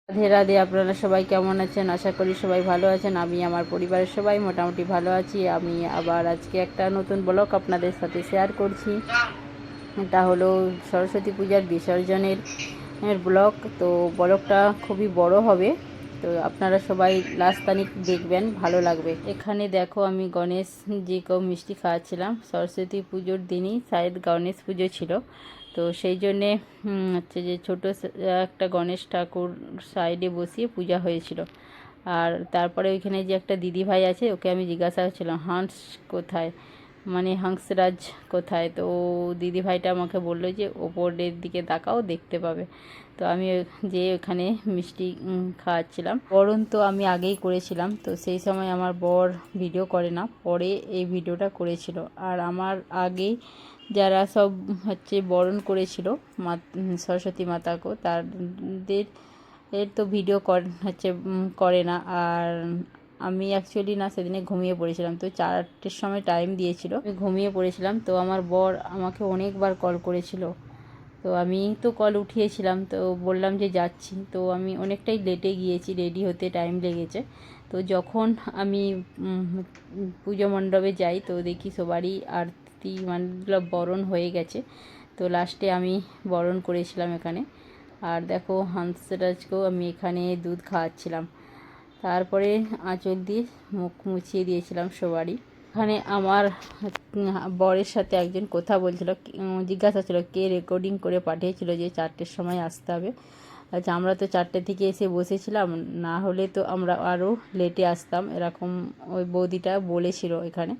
রাধে রাধে। আপনারা সবাই কেমন আছেন? আশা করি সবাই ভালো আছেন। আমি আমার পরিবারের সবাই মোটামুটি ভালো আছি। আমি আবার আজকে একটা নতুন ব্লগ আপনাদের সাথে শেয়ার করছি। এটা হলো সরস্বতী পূজার বিসর্জনের ব্লগ। তো ব্লগটা খুবই বড় হবে, তো আপনারা সবাই লাস্ট তারিখ দেখবেন, ভালো লাগবে। এখানে দেখো আমি গণেশজিকেও মিষ্টি খাওয়াচ্ছিলাম। সরস্বতী পুজোর দিনই শায়দ গণেশ পুজো ছিল, তো সেই জন্যে হচ্ছে যে ছোটো একটা গণেশ ঠাকুর সাইডে বসিয়ে পূজা হয়েছিল। আর তারপরে ওইখানে যে একটা দিদি ভাই আছে, ওকে আমি জিজ্ঞাসা করছিলাম হাঁস কোথায়, মানে হংসরাজ কোথায়। তো দিদি ভাইটা আমাকে বললো যে ওপরের দিকে তাকাও, দেখতে পাবে। তো আমি যে ওখানে মিষ্টি খাওয়াচ্ছিলাম। বরণ তো আমি আগেই করেছিলাম, তো সেই সময় আমার বর ভিডিও করে না, পরে এই ভিডিওটা করেছিল। আর আমার আগেই যারা সব হচ্ছে বরণ করেছিল সরস্বতী মাতাকে, তাদের তো ভিডিও করে না। আর আমি অ্যাকচুয়ালি না সেদিনে ঘুমিয়ে পড়েছিলাম, তো 4টের সময় টাইম দিয়েছিল, আমি ঘুমিয়ে পড়েছিলাম। তো আমার বর আমাকে অনেকবার কল করেছিল, তো আমি তো কল উঠিয়েছিলাম, তো বললাম যে যাচ্ছি। তো আমি অনেকটাই লেটে গিয়েছি, রেডি হতে টাইম লেগেছে। তো যখন আমি পুজো মণ্ডপে যাই, তো দেখি সবারই আরতি মানে বরণ হয়ে গেছে। তো লাস্টে আমি বরণ করেছিলাম এখানে। আর দেখো হংসরাজকেও আমি এখানে দুধ খাওয়াচ্ছিলাম। তারপরে আঁচল দিয়ে মুখ মুছিয়ে দিয়েছিলাম সবারই। এখানে আমার বরের সাথে একজন কথা বলছিল, জিজ্ঞাসা ছিল কে রেকর্ডিং করে পাঠিয়েছিল যে 4টের সময় আসতে হবে। আচ্ছা, আমরা তো 4টে থেকে এসে বসেছিলাম, না হলে তো আমরা আরও লেটে আসতাম, এরকম ওই বৌদিটা বলেছিল এখানে।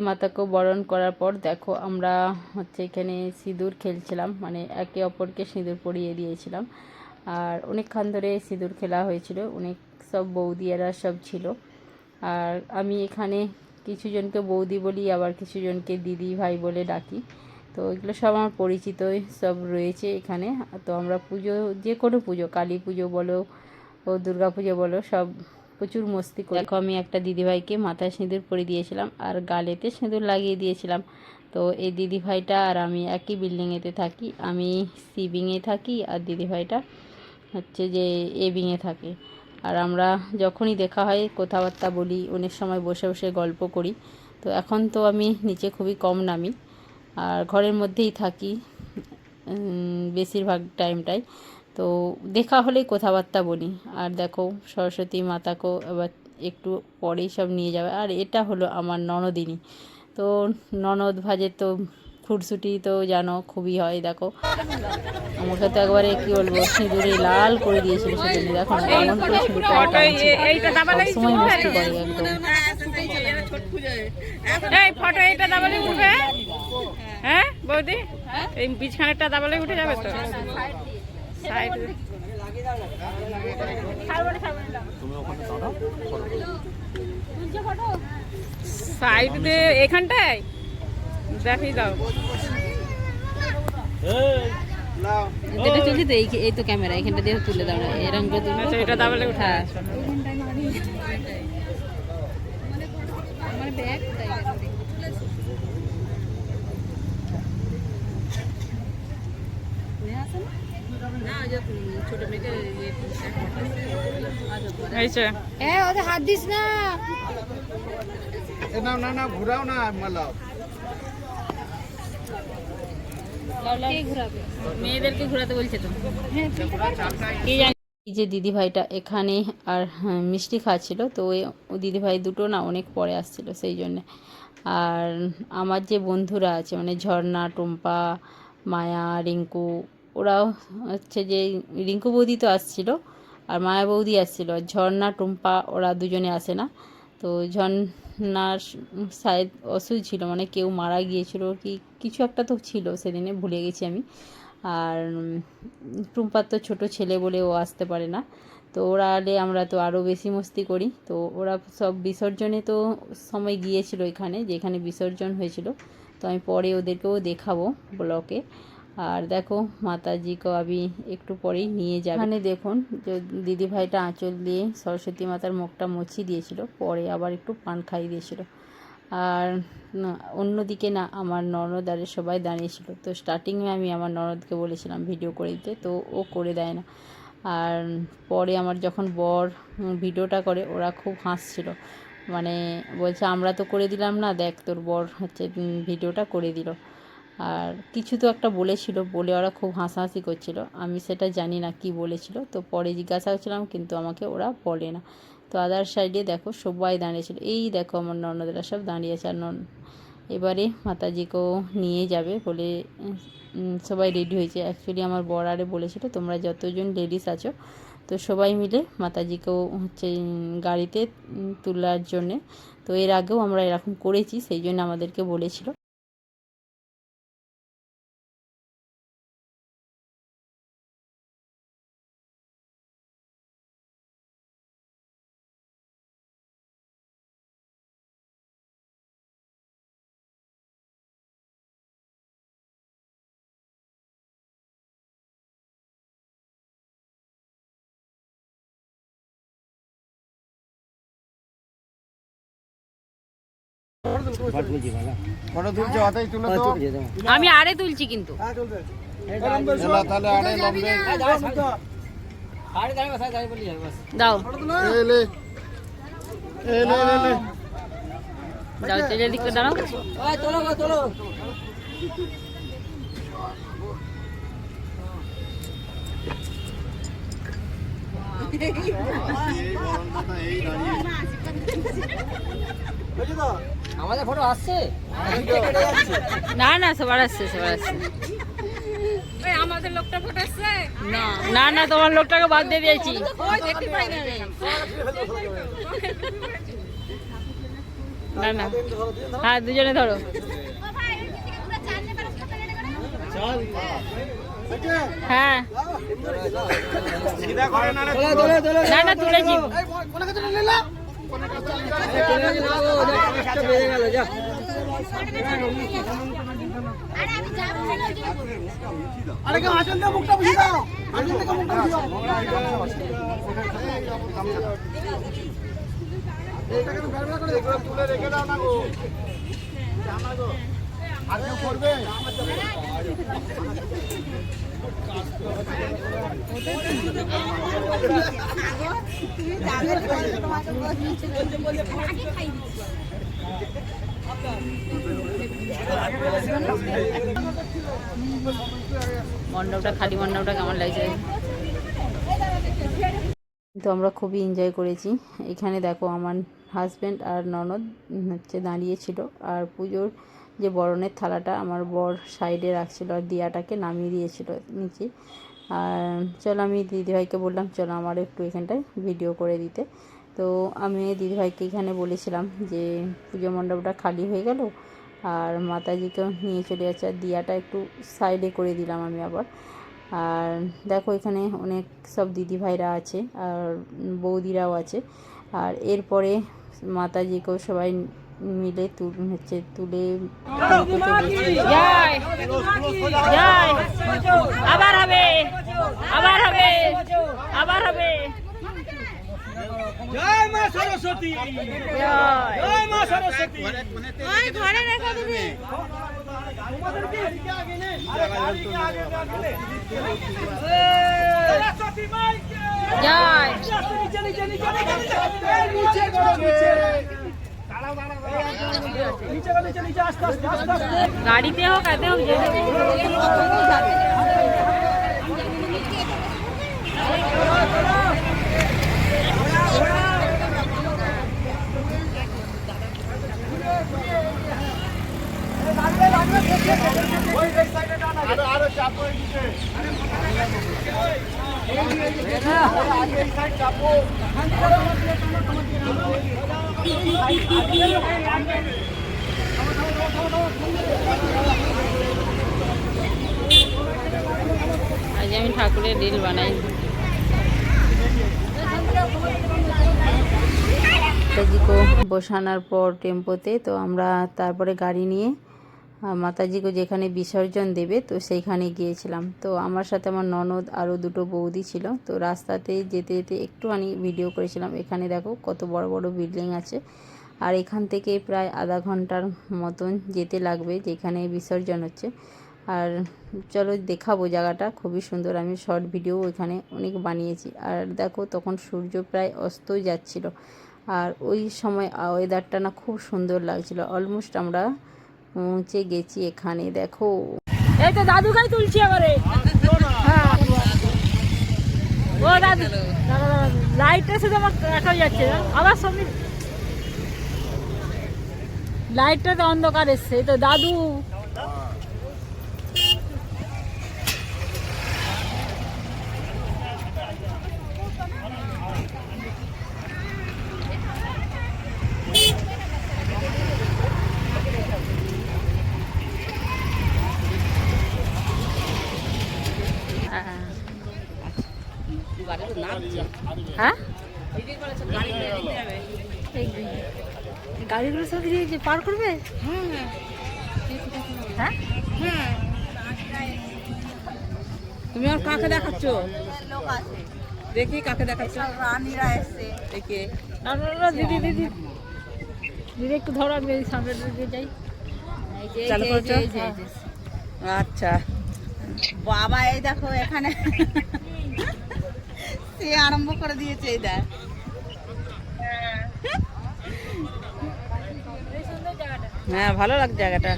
মাতাকেও বরণ করার পর দেখো আমরা এখানে সিঁদুর খেলছিলাম, মানে একে অপরকে সিঁদুর পরিয়ে দিয়েছিলাম। আর অনেকক্ষণ ধরে সিঁদুর খেলা হয়েছিল, অনেক সব বৌদিয়ারা সব ছিল। আর আমি এখানে কিছুজনকে বৌদি বলি, আবার কিছুজনকে দিদি ভাই বলে ডাকি। তো এগুলো সব আমার পরিচিতই সব রয়েছে এখানে। তো আমরা পুজো, যে কোনো পুজো, কালী পুজো বলো ও দুর্গা পুজো বলো, সব প্রচুর মস্তি করি। দেখো আমি একটা দিদিভাইকে মাথায় সিঁদুর পরিয়ে দিয়েছিলাম আর গালেতে সিঁদুর লাগিয়ে দিয়েছিলাম। তো এই দিদিভাইটা আর আমি একই বিল্ডিংয়েতে থাকি, আমি সি বিংয়ে থাকি আর দিদিভাইটা যে এ বিংয়ে থাকে। আর আমরা যখনই দেখা হয় কথাবার্তা বলি, অনেক সময় বসে বসে গল্প করি। তো এখন তো আমি নিচে খুবই কম নামি, আর ঘরের মধ্যেই থাকি বেশিরভাগ টাইমটাই। তো দেখা হলেই কথাবার্তা বলি। আর দেখো সরস্বতী মাতাকেও এবার একটু পরেই সব নিয়ে যাবে। আর এটা হলো আমার ননদিনী। তো ননদ ভাজে তো খুরসুটি তো জানো খুবই হয়। দেখো আমাকে তো একবারে কি বলবো সিঁদুরে লাল করে দিয়েছিল সেদিন। দেখো না কেমন করে সিঁদুরটা সবসময় মস্তি করে একদম। ফটো এইটা দাবালে উঠবে, হ্যাঁ বৌদি, এই বীজখানেরটা দাবালে উঠে যাবে তো। সাইড দিয়ে এখানটায় দেখাই দাও। এটা চলছে তো, এই তো ক্যামেরা এখানটা দিয়ে তুলে দাও না, এরকম করে তুলবো। আচ্ছা, এটা দাবালে উঠে। হ্যাঁ ছোট মেয়েকে ওদের হাত দিস না। না ঘুরাও না মালাও। মেয়েদেরকে ঘোরাতে বলছে তো। এই যে দিদিভাইটা এখানে আর মিষ্টি খাচ্ছিল, তো ওই দিদিভাই দুটো না অনেক পরে আসছিল সেই জন্যে। আর আমার যে বন্ধুরা আছে, মানে ঝর্ণা, টুম্পা, মায়া, রিঙ্কু, ওরাও যে রিঙ্কু বৌদি তো আসছিল আর মায়া বৌদি আসছিল। ঝর্ণা, টুম্পা ওরা দুজনে আসে না। তো নার্স শায়দ অসুখ ছিল, মানে কেউ মারা গিয়েছিল কি কিছু একটা তো ছিল, সেদিনে ভুলে গেছি আমি। আর টুম্পার তো ছোটো ছেলে বলে ও আসতে পারে না, তো ওরা এলে আমরা তো আরও বেশি মস্তি করি। তো ওরা সব বিসর্জনে তো সময় গিয়েছিল এখানে, যেখানে বিসর্জন হয়েছিল, তো আমি পরে ওদেরকেও দেখাবো ব্লকে। আর দেখো মাতাজিকেও আমি একটু পরেই নিয়ে যাবো। এখানে দেখুন যে দিদিভাইটা আঁচল দিয়ে সরস্বতী মাতার মুখটা মুছিয়ে দিয়েছিল, পরে আবার একটু পান খাইয়ে দিয়েছিল। আর অন্যদিকে না আমার ননদ আর সবাই দাঁড়িয়েছিল, তো স্টার্টিংয়ে আমি আমার ননদকে বলেছিলাম ভিডিও করে দিতে, তো ও করে দেয় না। আর পরে আমার যখন বর ভিডিওটা করে ওরা খুব হাসছিল, মানে বলছে আমরা তো করে দিলাম না, দেখ তোর বর হচ্ছে ভিডিওটা করে দিল। আর কিছু তো একটা বলেছিল, বলে ওরা খুব হাসাহাসি করছিল, আমি সেটা জানি না কি বলেছিল, তো পরে জিজ্ঞাসা করছিলাম কিন্তু আমাকে ওরা বলে না। তো আদার সাইডে দেখো সবাই দাঁড়িয়েছিল, এই দেখো আমার ননদেরা সব দাঁড়িয়ে আছে। আর এবারে মাতাজিকেও নিয়ে যাবে বলে সবাই রেডি হয়েছে। অ্যাকচুয়ালি আমার বর আরে বলেছিল তোমরা যতজন লেডিস আছো তো সবাই মিলে মাতাজিকেও হচ্ছে গাড়িতে তোলার জন্যে। তো এর আগেও আমরা এরকম করেছি, সেই জন্য আমাদেরকে বলেছিল। ফটো তুলছে অতই তুলে তো আমি আরে তুলছি কিন্তু। তাহলে আরে লম্বে দাও এলে এলে এলে যাও, তেলের দিকে দাঁড়াও। আমাদের ফটো আসছে না না, সবার আসছে, সবার আসছে। আমাদের লোকটা ফটো আসছে না, না না, তোমার লোকটাকে বাদ দিয়ে দিয়েছি। না না, হ্যাঁ দুজনে ধরো। হ্যাঁ না না, তুলেছি। আরে কেউ আসল দিয়ে মুখটা বুঝিয়ে দাও, আসল থেকে মুখটা বুঝিয়ে দাও। এইটাকে তো বের করে দেখো, তুলে রেখে দাও না গো, জানা গো আর কেউ করবে। মণ্ডপটা, খালি মণ্ডপটা কেমন লাগছে? তো আমরা খুবই এনজয় করেছি। এখানে দেখো আমার হাজব্যান্ড আর ননদ হচ্ছে দাঁড়িয়েছিল, আর পুজোর যে বরণের থালাটা আমার বর সাইডে রাখছিল আর দিয়াটাকে নামিয়ে দিয়েছিল নিচে। আর চলো আমি দিদিভাইকে বললাম চলো আমার একটু এখানটায় ভিডিও করে দিতে। তো আমি দিদিভাইকে এখানে বলেছিলাম যে পুজো মণ্ডপটা খালি হয়ে গেল আর মাতাজিকেও নিয়ে চলে যাচ্ছে, আর দিয়াটা একটু সাইডে করে দিলাম আমি আবার। আর দেখো এখানে অনেক সব দিদিভাইরা আছে আর বৌদিরাও আছে। আর এরপরে মাতাজিকেও সবাই মিলে তুলে জয় জয়, আবার হবে, আবার হবে, আবার হবে। জয় মা সরস্বতী, জয় জয় মা সরস্বতী। ওই ঘরে রেখো তুমি। সরস্বতী মাইকে জয়। নিচে নিচে নিচে নিচে করো, নিচে দাঁড়াও দাঁড়াও নিচে নিচে নিচে আস্তে আস্তে আস্তে আস্তে। গাড়িতে হোক এতে হোক, আরো চাপ হয়ে গেছে এই সাইড চাপো। আজ আমি ঠাকুরের রিল বানাই। মাতাজিকে বসানোর পর টেম্পোতে তো আমরা তারপরে গাড়ি নিয়ে মাতাজিকে যেখানে বিসর্জন দেবে তো সেইখানে গিয়েছিলাম। তো আমার সাথে আমার ননদ আরও দুটো বৌদি ছিল। তো রাস্তাতে যেতে যেতে একটুখানি ভিডিও করেছিলাম। এখানে দেখো কত বড় বড় বিল্ডিং আছে, আর এখান থেকে প্রায় আধা ঘন্টার মতন যেতে লাগবে যেখানে বিসর্জন হচ্ছে। আর চলো দেখাবো জায়গাটা, খুবই সুন্দর। আমি শর্ট ভিডিও এখানে অনেক বানিয়েছি। আর দেখো তখন সূর্য প্রায় অস্তই যাচ্ছিল, আর ওই সময় ওয়েদারটা না খুব সুন্দর লাগছিল। অলমোস্ট আমরা পৌঁছে গেছি এখানে। দেখো এই তো দাদুকাই তুলছি এবারে। হ্যাঁ ও দাদু লাইটটা শুধু আমার দেখা যাচ্ছে না, আবার সঙ্গে লাইটটা তো অন্ধকার এসছে। এই তো দাদু হ্যাঁ গাড়িগুলো সব যে পার করবে। হ্যাঁ তুমি আর কাকে দেখাচ্ছ? দেখি কাকে দেখাচ্ছ। রানীরা এসছে দেখে। দিদি দিদি দিদি একটু ধরো, আমি সামনে দিকে যাই। চালু করছো? আচ্ছা বাবা এই দেখো এখানে সে আরম্ভ করে দিয়েছে। এই দেখ হ্যাঁ ভালো লাগছে জায়গাটা।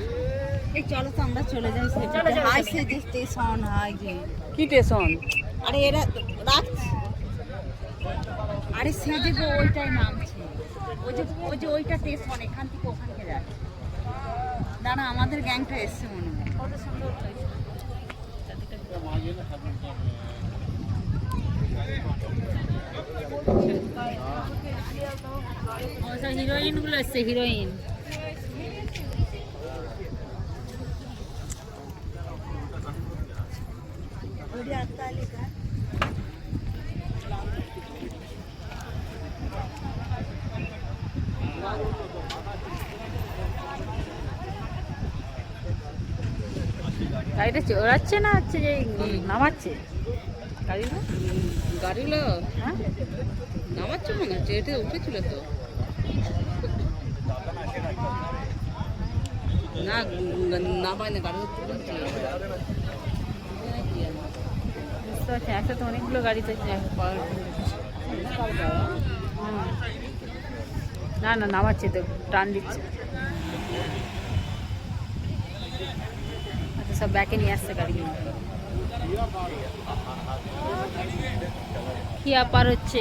এই চলো তো আমরা চলে যাই। হাই সে যে স্টেশন হয় যে কি স্টেশন? আরে এরা রাখছে, আরে সে যে ওইটাই নামছে, ওই যে ওইটা স্টেশন, এখান থেকে ওখানে যায়। দাঁড়া আমাদের গ্যাংটা এসছে মনে হয়। কত সুন্দর হিরোইন গুলো এসছে, হিরোইন। গাড়িটা চড়াচ্ছে না হচ্ছে যে নামাচ্ছে? গাড়িগুলো হ্যাঁ নামাচ্ছে মনে হচ্ছে। এটা উঠেছিল তো না, নামায় না, গাড়ি তুলেছিল। বুঝতে পারছি একসাথে অনেকগুলো গাড়িতে। না না নামাচ্ছে তো, টান দিচ্ছে। আচ্ছা সব ব্যাকে নিয়ে আসছে গাড়িগুলো। কি ব্যাপার হচ্ছে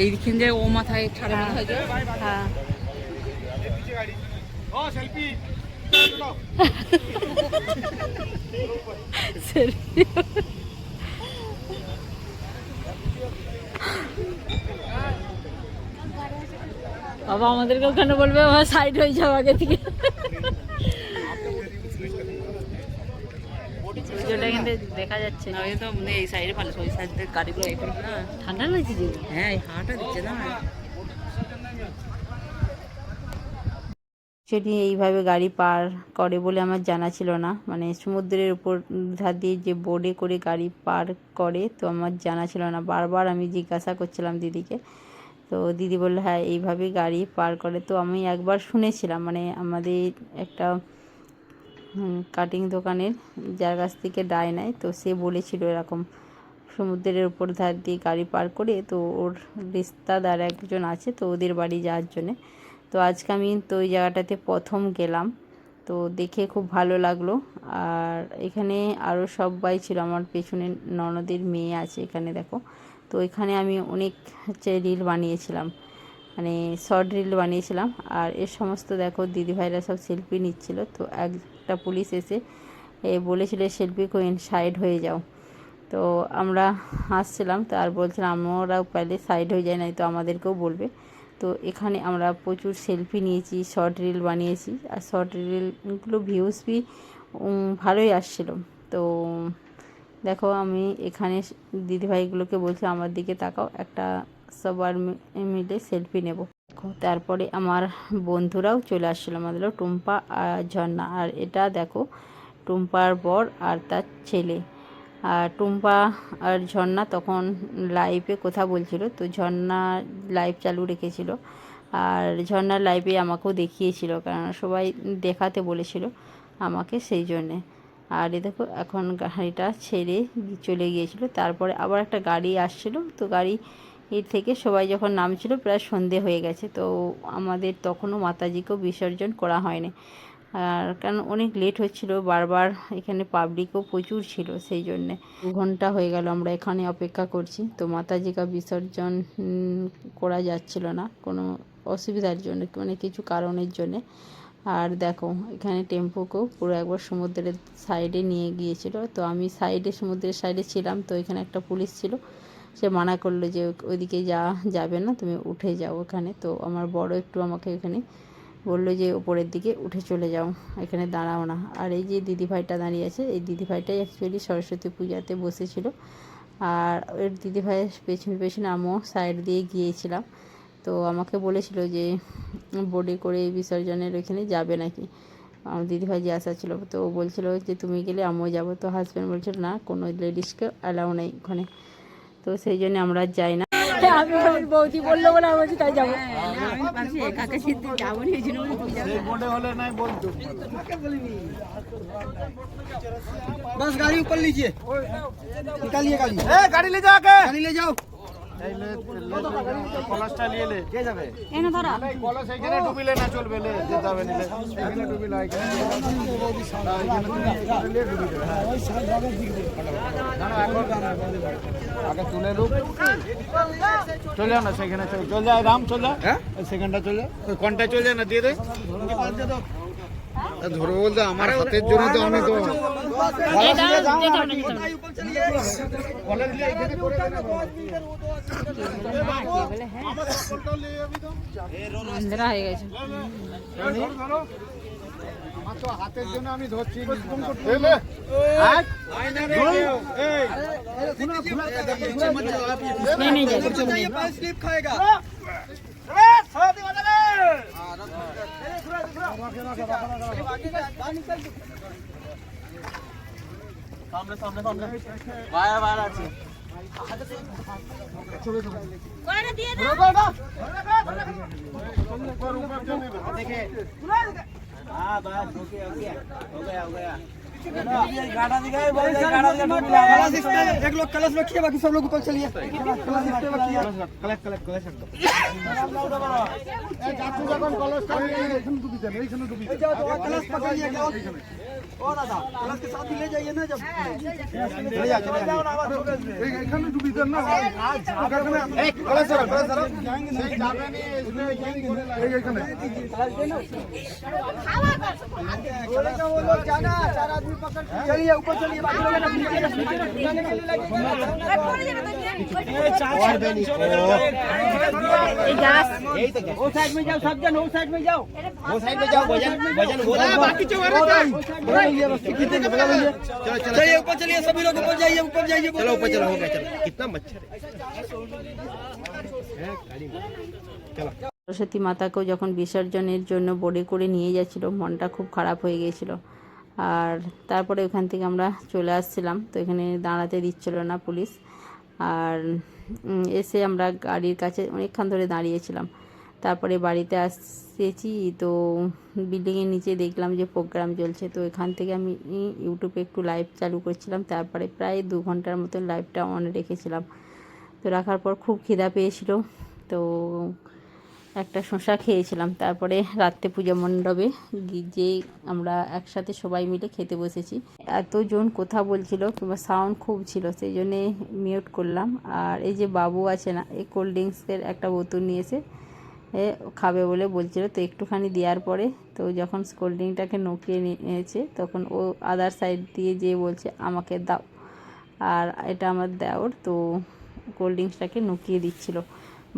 এইখান দিয়ে ও মাথায় ছাড়া হয় যে। হ্যাঁ বাবা আমাদেরকে ওখানে বলবে আমার সাইড হয়ে যাও আগে থেকে। সূর্যটা কিন্তু দেখা যাচ্ছে না, ওই তো এই সাইডে ভালো, ওই সাইড থেকে গাড়িগুলো এই করবে না। ঠান্ডা লাগছে যে। হ্যাঁ হাওয়াটা দিচ্ছে না। সেটি এইভাবে গাড়ি পার করে বলে আমার জানা ছিল না, মানে সমুদ্রের উপর ধার দিয়ে যে বোর্ডে করে গাড়ি পার করে, তো আমার জানা ছিল না। বারবার আমি জিজ্ঞাসা করছিলাম দিদিকে, তো দিদি বললো হ্যাঁ এইভাবেই গাড়ি পার করে। তো আমি একবার শুনেছিলাম, মানে আমাদের একটা কাটিং দোকানের যার কাছ থেকে ডাই নেয়, তো সে বলেছিল এরকম সমুদ্রের উপর ধার দিয়ে গাড়ি পার করে, তো ওর রিস্তাদার একজন আছে, তো ওদের বাড়ি যাওয়ার জন্যে। তো আজকে আমি তো ওই জায়গাটাতে প্রথম গেলাম, তো দেখে খুব ভালো লাগলো। আর এখানে আরও সবাই ছিল, আমার পেছনে ননদের মেয়ে আছে এখানে দেখো। তো এখানে আমি অনেক রিল বানিয়েছিলাম, মানে শর্ট রিল বানিয়েছিলাম। আর এর সমস্ত দেখো দিদিভাইরা সব সেলফি নিচ্ছিল। তো একটা পুলিশ এসে বলেছিল সেলফি কুইন সাইড হয়ে যাও। তো আমরা হাসছিলাম, তো আর বলছিলাম আমরাও পাইলে সাইড হয়ে যায়, নাই তো আমাদেরকেও বলবে। তো এখানে আমরা প্রচুর সেলফি নিয়েছি, শর্ট রিল বানিয়েছি, আর শর্ট রিলগুলো ভিউজ ভালোই আসছিলো। তো দেখো আমি এখানে দিদিভাইগুলোকে বলছি আমার দিকে তাকাও, একটা সবার মিলে সেলফি নেব। তারপরে আমার বন্ধুরাও চলে আসছিলো, আমাদের টুম্পা আর ঝর্ণা। আর এটা দেখো টুম্পার বর আর তার ছেলে। আর টুম্পা আর ঝর্ণা তখন লাইভে কথা বলছিল, তো ঝর্ণা লাইভ চালু রেখেছিল, আর ঝর্ণার লাইভে আমাকেও দেখিয়েছিল, কারণ সবাই দেখাতে বলেছিল আমাকে, সেই জন্যে। আর এ দেখো এখন গাড়িটা ছেড়ে চলে গিয়েছিল। তারপরে আবার একটা গাড়ি আসছিল, তো গাড়ি এর থেকে সবাই যখন নামছিল প্রায় সন্ধে হয়ে গেছে। তো আমাদের তখনও মাতাজিকেও বিসর্জন করা হয়নি, আর কারণ অনেক লেট হচ্ছিল, বারবার এখানে পাবলিকও প্রচুর ছিল, সেই জন্যে 2 ঘন্টা হয়ে গেল আমরা এখানে অপেক্ষা করছি। তো মাতাজিকা বিসর্জন করা যাচ্ছিল না কোনো অসুবিধার জন্য, মানে কিছু কারণের জন্যে। আর দেখো এখানে টেম্পোকেও পুরো একবার সমুদ্রের সাইডে নিয়ে গিয়েছিল, তো আমি সমুদ্রের সাইডে ছিলাম, তো এখানে একটা পুলিশ ছিল, সে মানা করলো যে ওইদিকে যাবে না, তুমি উঠে যাও ওখানে। তো আমার বড় একটু আমাকে এখানে বললো যে উপরের দিকে উঠে চলে যাও, এখানে দাঁড়াও না। আর এই যে দিদিভাইটা দাঁড়িয়ে আছে, এই দিদিভাইটাই অ্যাকচুয়ালি সরস্বতী পূজাতে বসেছিল, আর ওর দিদিভাইয়ের পেছনে পেছনে আমিও সাইড দিয়ে গিয়েছিলাম। তো আমাকে বলেছিল যে বোটে করে বিসর্জনের ওইখানে যাবে নাকি, আমার দিদিভাই যে আসা ছিল, তো ও বলছিল যে তুমি গেলে আমিও যাবো। তো হাজব্যান্ড বলছিল না, কোনো লেডিসকে অ্যালাউ নেই ওখানে, তো সেই জন্য আমরা যাই না। আমি বৌদি বললো বলে আমি বলছি তাই যাবো। সেই বোর্ডে হলে নাই বলতো। बस गाड़ी ऊपर लीजिए, निकालिए गाड़ी। গাড়ি ले जा के गाड़ी ले जाओ। এই লে কলসটা নিয়ে লে। কে যাবে? কলস এখানে ডুবিলে না চলবে, লে যেতে হবে নিলে। এখানে ডুবিলে এখানে লে ডুবি দেবে। না না এখন আগে তুলে লুক, চলে যাও না সেখানে, চল যা রাম, চল যা। হ্যাঁ সেখানটা চল যা, ওই কোনটা চল যা না, দিয়ে দে ধরো। বলতে আমার হাতের জন্য তো আমি তো আন্ধারা হয়ে গেছে। আমার তো হাতের জন্য আমি ধরছি। नहीं जाएगा। स्लिप खाएगा। सामने सामने सामने वाया वाया আছে করে দিয়ে দাও। देखे हां बस ओके ओके हो गया गाड़ा दिखाए, गाड़ा दिखा। एक लोग कलश रखिए, बाकी सब लोग ऊपर चलिए। कलश पकड़िए ओ दादा, कलश के साथ ही ले जाइए ना, जब এখানে ডুবি দেন না। चलिए ऊपर चलिए, बाकी लोग वो साइड में जाओ, सब जन वो साइड में जाओ, वो साइड में जाओ। वजन बाकी चलिए ऊपर चलिए, सभी लोग ऊपर जाइए, ऊपर जाइए। चलो ऊपर चलो, हो गया। चलो कितना मच्छर है। সরস্বতী মাতাকেও যখন বিসর্জনের জন্য বোটে করে নিয়ে যাচ্ছিল, মনটা খুব খারাপ হয়ে গিয়েছিল। আর তারপরে ওখান থেকে আমরা চলে আসছিলাম, তো এখানে দাঁড়াতে দিচ্ছিল না পুলিশ। আর এসে আমরা গাড়ির কাছে অনেকক্ষণ ধরে দাঁড়িয়েছিলাম। তারপরে বাড়িতে আসছি, তো বিল্ডিংয়ের নিচে দেখলাম যে প্রোগ্রাম চলছে, তো এখান থেকে আমি ইউটিউবে একটু লাইভ চালু করছিলাম। তারপরে প্রায় 2 ঘন্টার মতন লাইভটা অন রেখেছিলাম। তো রাখার পর খুব খিদা পেয়েছিল, তো একটা শসা খেয়েছিলাম। তারপরে রাত্রে পূজা মণ্ডপে যে আমরা একসাথে সবাই মিলে খেতে বসেছি। এতজন কথা বলছিল, কিংবা সাউন্ড খুব ছিল, সেই জন্যে মিউট করলাম। আর এই যে বাবু আছে না, এই কোল্ড ড্রিঙ্কসের একটা বোতল নিয়েছে, খাবে বলে বলছিল, তো একটুখানি দেওয়ার পরে তো যখন কোল্ড ড্রিঙ্কটাকে নকিয়ে নিয়েছে, তখন ও আদার সাইড দিয়ে যেয়ে বলছে আমাকে দাও। আর এটা আমার দেওর, তো কোল্ড ড্রিঙ্কসটাকে নুকিয়ে দিচ্ছিল,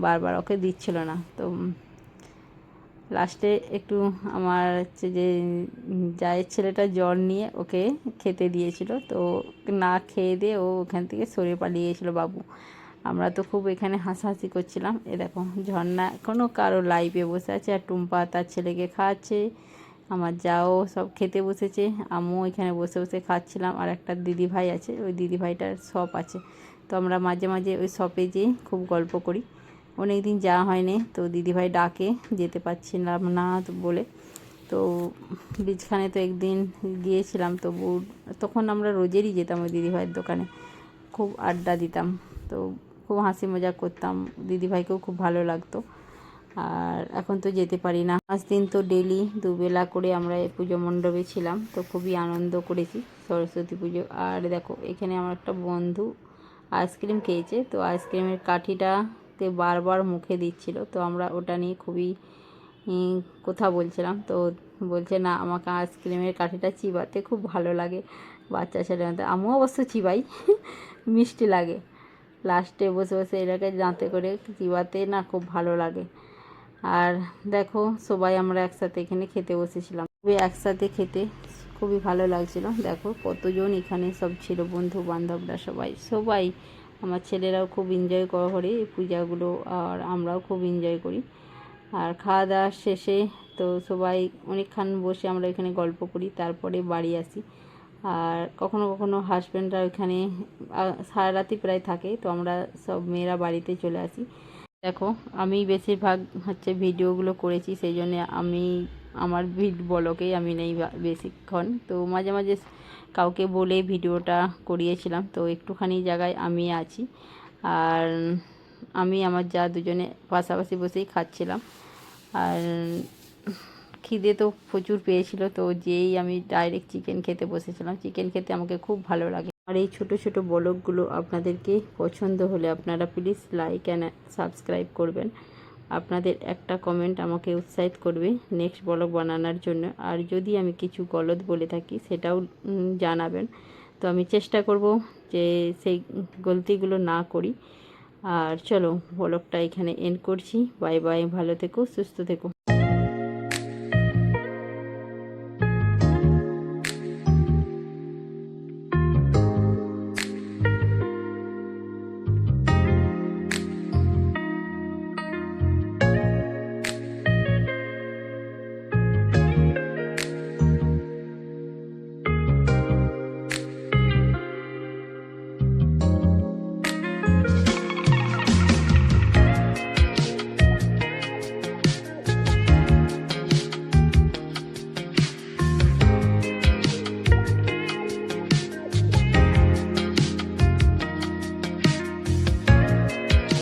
বারবার ওকে দিচ্ছিল না। তো লাস্টে একটু আমার হচ্ছে যে জায়ের ছেলেটা জ্বর নিয়ে ওকে খেতে দিয়েছিল, তো না খেয়ে দিয়ে ও ওখান থেকে সরে পালিয়ে গেছিল বাবু। আমরা তো খুব এখানে হাসাহাসি করছিলাম। এ দেখো ঝর্ণা এখনও কারো লাইভে বসে আছে, আর টুম্পা তার ছেলেকে খাওয়াচ্ছে, আমার যাও সব খেতে বসেছে, আমিও এখানে বসে বসে খাচ্ছিলাম। আর একটা দিদি ভাই আছে, ওই দিদি ভাইটার শপ আছে, তো আমরা মাঝে মাঝে ওই শপে যেয়ে খুব গল্প করি। অনেক দিন যাওয়া হয়নি, তো দিদিভাই ডাকে, যেতে পারছিলাম না তো বলে, তো বীজখানে তো একদিন গিয়েছিলাম। তখন আমরা রোজেরই যেতাম ওই দিদিভাইয়ের দোকানে, খুব আড্ডা দিতাম, তো খুব হাসি মজা করতাম, দিদিভাইকেও খুব ভালো লাগতো। আর এখন তো যেতে পারি না। 5 দিন তো ডেলি দুবেলা করে আমরা এই পুজো মণ্ডপে ছিলাম, তো খুবই আনন্দ করেছি সরস্বতী পুজো। আর দেখো এখানে আমার একটা বন্ধু আইসক্রিম খেয়েছে, তো আইসক্রিমের কাঠিটাতে বারবার মুখে দিচ্ছিল, তো আমরা ওটা নিয়ে খুবই কথা বলছিলাম। তো বলছে না আমাকে আইসক্রিমের কাঠিটা চিবাতে খুব ভালো লাগে, বাচ্চা ছেলের মতো। আমিও অবশ্য চিবাই, মিষ্টি লাগে। লাস্টে বসে বসে এটাকে দাঁতে করে চিবাতে না খুব ভালো লাগে। আর দেখো সবাই আমরা একসাথে এখানে খেতে বসেছিলাম, খুবই একসাথে খেতে খুবই ভালো লাগছিল। দেখো কতজন এখানে সব ছিল, বন্ধু বান্ধবরা সবাই আমার ছেলেরাও খুব এনজয় করে এই পূজাগুলো, আর আমরাও খুব এনজয় করি। আর খাওয়া দাওয়া শেষে তো সবাই অনেকক্ষণ বসে আমরা এখানে গল্প করি, তারপরে বাড়ি আসি। আর কখনো কখনো হাজব্যান্ডরা ওইখানে সারা রাতি প্রায় থাকে, তো আমরা সব মেয়েরা বাড়িতে চলে আসি। দেখো আমি বেশিরভাগ হচ্ছে ভিডিওগুলো করেছি, সেই জন্য আমি আমার ব্লগেই আমি নেই বেশিক্ষণ, তো মাঝে মাঝে কাউকে বলে ভিডিওটা করিয়েছিলাম। তো একটুখানি জায়গায় আমি আছি, আর আমি আমার যা দুজনে পাশাপাশি বসেই খাচ্ছিলাম। আর খিদে তো প্রচুর পেয়েছিল, তো যেই আমি ডাইরেক্ট চিকেন খেতে বসেছিলাম। চিকেন খেতে আমাকে খুব ভালো লাগে। আর এই ছোট ছোট ব্লগগুলো আপনাদেরকে পছন্দ হলে আপনারা প্লিজ লাইক অ্যান্ড সাবস্ক্রাইব করবেন। আপনাদের একটা কমেন্ট আমাকে উৎসাহিত করবে নেক্সট ব্লগ বানানোর জন্য। আর যদি আমি কিছু গলদ বলে থাকি সেটাও জানাবেন, তো আমি চেষ্টা করব যে সেই গলতিগুলো না করি। আর চলো ব্লগটা এখানে এন্ড করছি। বাই বাই, ভালো থেকো, সুস্থ থেকো।